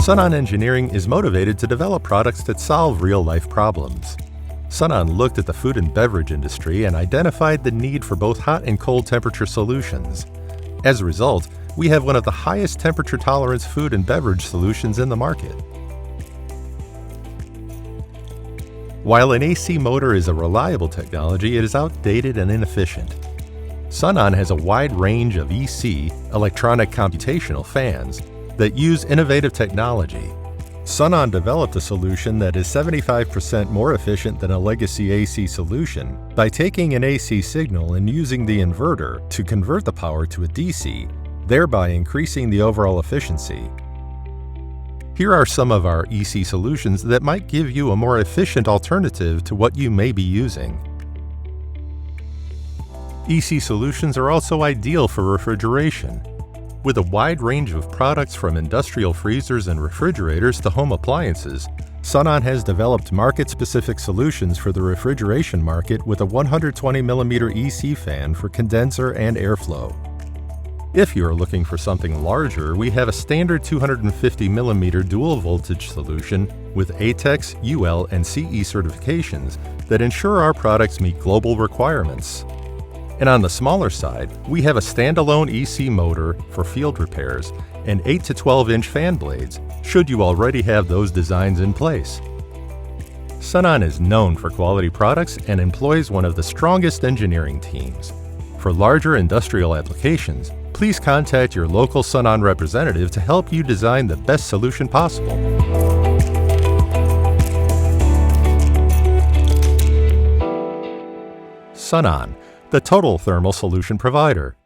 Sunon Engineering is motivated to develop products that solve real-life problems. Sunon looked at the food and beverage industry and identified the need for both hot and cold temperature solutions. As a result, we have one of the highest temperature tolerance food and beverage solutions in the market. While an AC motor is a reliable technology, it is outdated and inefficient. Sunon has a wide range of EC, electronic computational fans, that use innovative technology. Sunon developed a solution that is 75% more efficient than a legacy AC solution by taking an AC signal and using the inverter to convert the power to a DC, thereby increasing the overall efficiency. Here are some of our EC solutions that might give you a more efficient alternative to what you may be using. EC solutions are also ideal for refrigeration. With a wide range of products from industrial freezers and refrigerators to home appliances, Sunon has developed market-specific solutions for the refrigeration market with a 120mm EC fan for condenser and airflow. If you are looking for something larger, we have a standard 250mm dual voltage solution with ATEX, UL, and CE certifications that ensure our products meet global requirements. And on the smaller side, we have a standalone EC motor for field repairs and 8 to 12-inch fan blades, should you already have those designs in place. Sunon is known for quality products and employs one of the strongest engineering teams. For larger industrial applications, please contact your local Sunon representative to help you design the best solution possible. Sunon, the total thermal solution provider.